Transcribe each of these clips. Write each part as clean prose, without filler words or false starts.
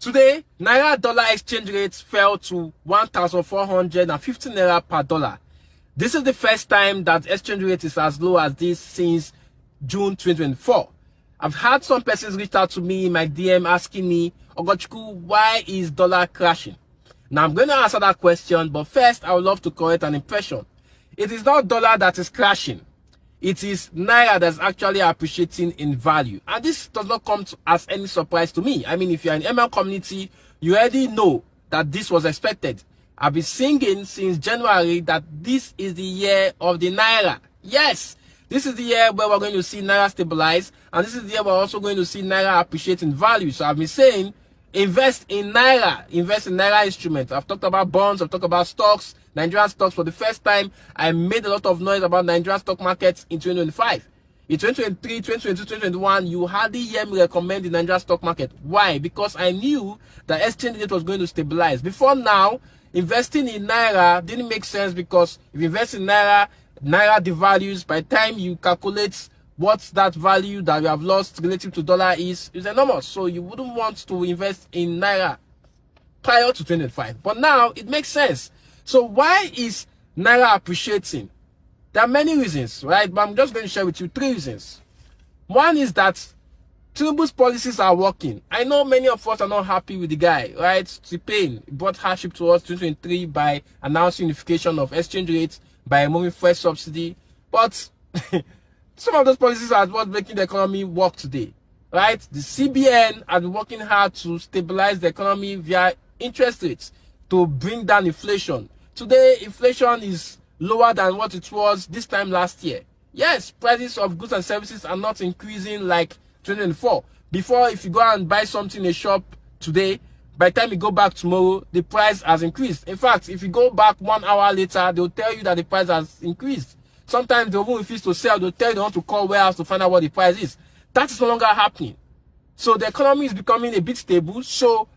Today, Naira dollar exchange rate fell to 1,450 Naira per dollar. This is the first time that exchange rate is as low as this since June 2024. I've had some persons reach out to me in my DM asking me, Ogochukwu, why is dollar crashing? Now I'm going to answer that question, but first I would love to correct an impression. It is not dollar that is crashing. It is Naira that's actually appreciating in value. And this does not come as any surprise to me. I mean, if you're in ML community, you already know that this was expected. I've been singing since January that this is the year of the Naira. Yes, this is the year where we're going to see Naira stabilize. And this is the year we're also going to see Naira appreciate in value. So I've been saying, invest in Naira instruments. I've talked about bonds, I've talked about stocks, Nigerian stocks. For the first time, I made a lot of noise about Nigerian stock markets in 2025. In 2023, 2022, 2021, you hardly hear me recommend the Nigerian stock market. Why? Because I knew that exchange rate was going to stabilize. Before now, investing in Naira didn't make sense because if you invest in Naira, Naira devalues. By the time you calculate what's that value that you have lost relative to dollar is enormous. So you wouldn't want to invest in Naira prior to 2025. But now it makes sense. So why is Naira appreciating? There are many reasons, right? But I'm just going to share with you 3 reasons. One is that Tinubu's policies are working. I know many of us are not happy with the guy, right? T-Pain brought hardship to us 2023 by announcing unification of exchange rates, by removing fresh subsidy. But some of those policies are what's making the economy work today, right? The CBN has been working hard to stabilize the economy via interest rates to bring down inflation. Today, inflation is lower than what it was this time last year. Yes, prices of goods and services are not increasing like 2024. Before, if you go and buy something in a shop today, by the time you go back tomorrow, the price has increased. In fact, if you go back 1 hour later, they'll tell you that the price has increased. Sometimes they won't refuse to sell. They'll tell you they want to call warehouse to find out what the price is. That is no longer happening. So the economy is becoming a bit stable. So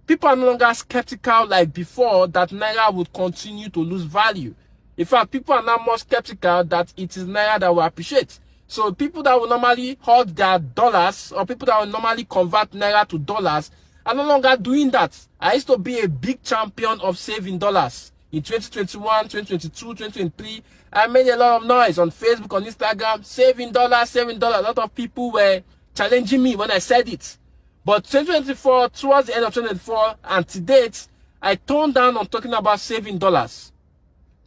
people are no longer skeptical like before that Naira would continue to lose value. In fact, people are now more skeptical that it is Naira that will appreciate. So people that will normally hold their dollars, or people that will normally convert Naira to dollars, are no longer doing that. I used to be a big champion of saving dollars. In 2021, 2022, 2023, I made a lot of noise on Facebook, on Instagram, saving dollars, saving dollars. A lot of people were challenging me when I said it. But 2024, towards the end of 2024, and to date, I toned down on talking about saving dollars.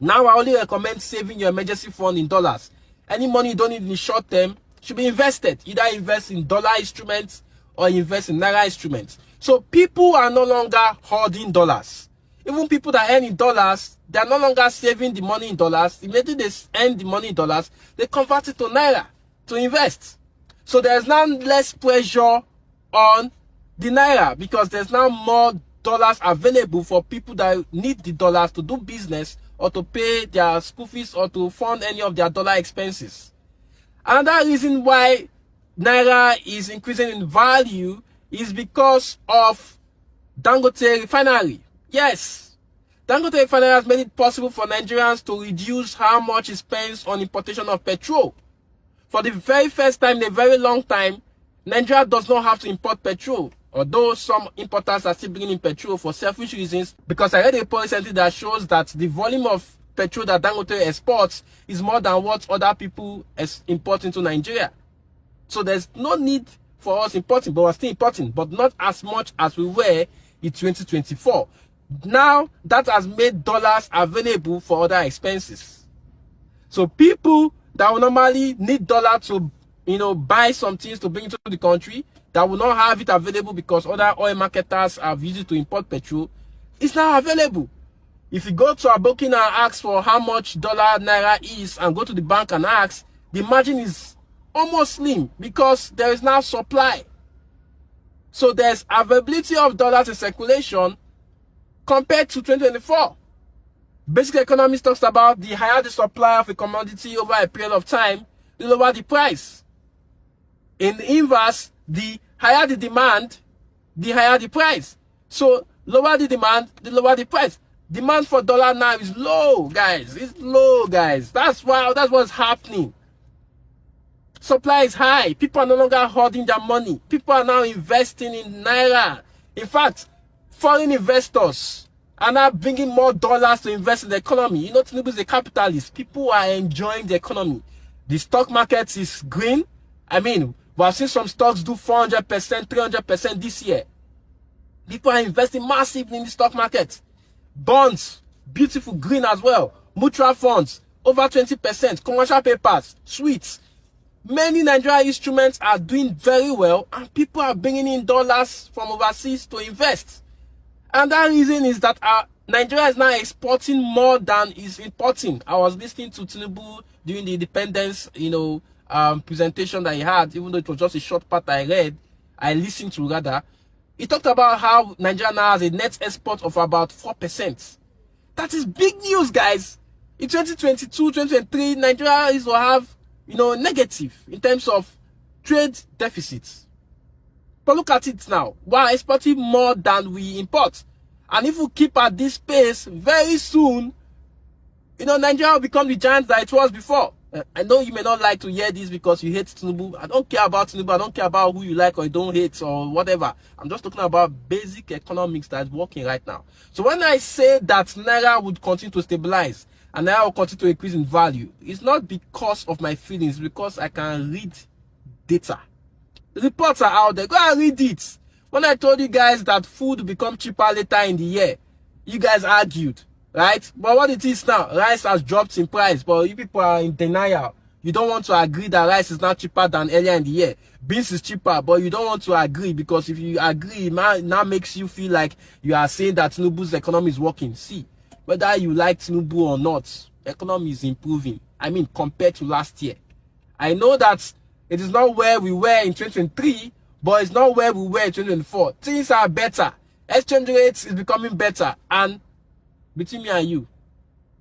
Now I only recommend saving your emergency fund in dollars. Any money you don't need in the short term should be invested. Either invest in dollar instruments or invest in Naira instruments. So people are no longer hoarding dollars. Even people that earn in dollars, they are no longer saving the money in dollars. Immediately they earn the money in dollars, they convert it to Naira to invest. So there's now less pressure on the Naira because there's now more dollars available for people that need the dollars to do business or to pay their school fees or to fund any of their dollar expenses. Another reason why Naira is increasing in value is because of Dangote refinery. Yes, Dangote refinery has made it possible for Nigerians to reduce how much it spends on importation of petrol. For the very first time in a very long time, Nigeria does not have to import petrol, although some importers are still bringing in petrol for selfish reasons, because I read a report recently that shows that the volume of petrol that Dangote exports is more than what other people import into Nigeria. So there's no need for us importing, but we're still importing, but not as much as we were in 2024. Now, that has made dollars available for other expenses. So people that will normally need dollar to, buy some things to bring into the country, that will not have it available because other oil marketers have used it to import petrol, it's now available. If you go to Aboki and ask for how much dollar Naira is and go to the bank and ask, the margin is almost slim because there is now supply. So there's availability of dollars in circulation compared to 2024. Basic economics talks about the higher the supply of a commodity over a period of time, the lower the price. In the inverse, the higher the demand, the higher the price. So lower the demand, the lower the price. Demand for dollar now is low, guys. It's low, guys. That's what's happening. Supply is high. People are no longer hoarding their money. People are now investing in Naira. In fact, foreign investors are now bringing more dollars to invest in the economy. You know, Tinubu is a capitalist. People are enjoying the economy. The stock market is green. I mean, we have seen some stocks do 400%, 300% this year. People are investing massively in the stock market. Bonds, beautiful, green as well. Mutual funds, over 20%. Commercial papers, sweets. Many Nigerian instruments are doing very well, and people are bringing in dollars from overseas to invest. And that reason is that Nigeria is now exporting more than is importing. I was listening to Tinubu during the independence, presentation that he had, even though it was just a short part I listened to rather. He talked about how Nigeria now has a net export of about 4%. That is big news, guys. In 2022, 2023, Nigeria is to have, negative in terms of trade deficits. But look at it now. We are exporting more than we import. And if we keep at this pace, very soon, Nigeria will become the giant that it was before. I know you may not like to hear this because you hate Tinubu. I don't care about Tinubu. I don't care about who you like or you don't hate or whatever. I'm just talking about basic economics that is working right now. So when I say that Naira would continue to stabilize and Naira will continue to increase in value, it's not because of my feelings, because I can read data. Reports are out there. Go and read it. When I told you guys that food will become cheaper later in the year, you guys argued. Right? But what it is now, rice has dropped in price, but you people are in denial. You don't want to agree that rice is now cheaper than earlier in the year. Beans is cheaper, but you don't want to agree, because if you agree, it now makes you feel like you are saying that Tinubu's economy is working. See, whether you like Tinubu or not, economy is improving. I mean, compared to last year. I know that it is not where we were in 2023, but it's not where we were in 2024. Things are better. Exchange rates is becoming better, and between me and you,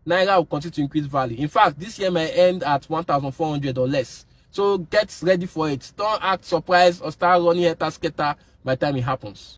Naira will continue to increase value. In fact, this year may end at 1,400 or less. So get ready for it. Don't act surprised or start running helter-skelter by the time it happens.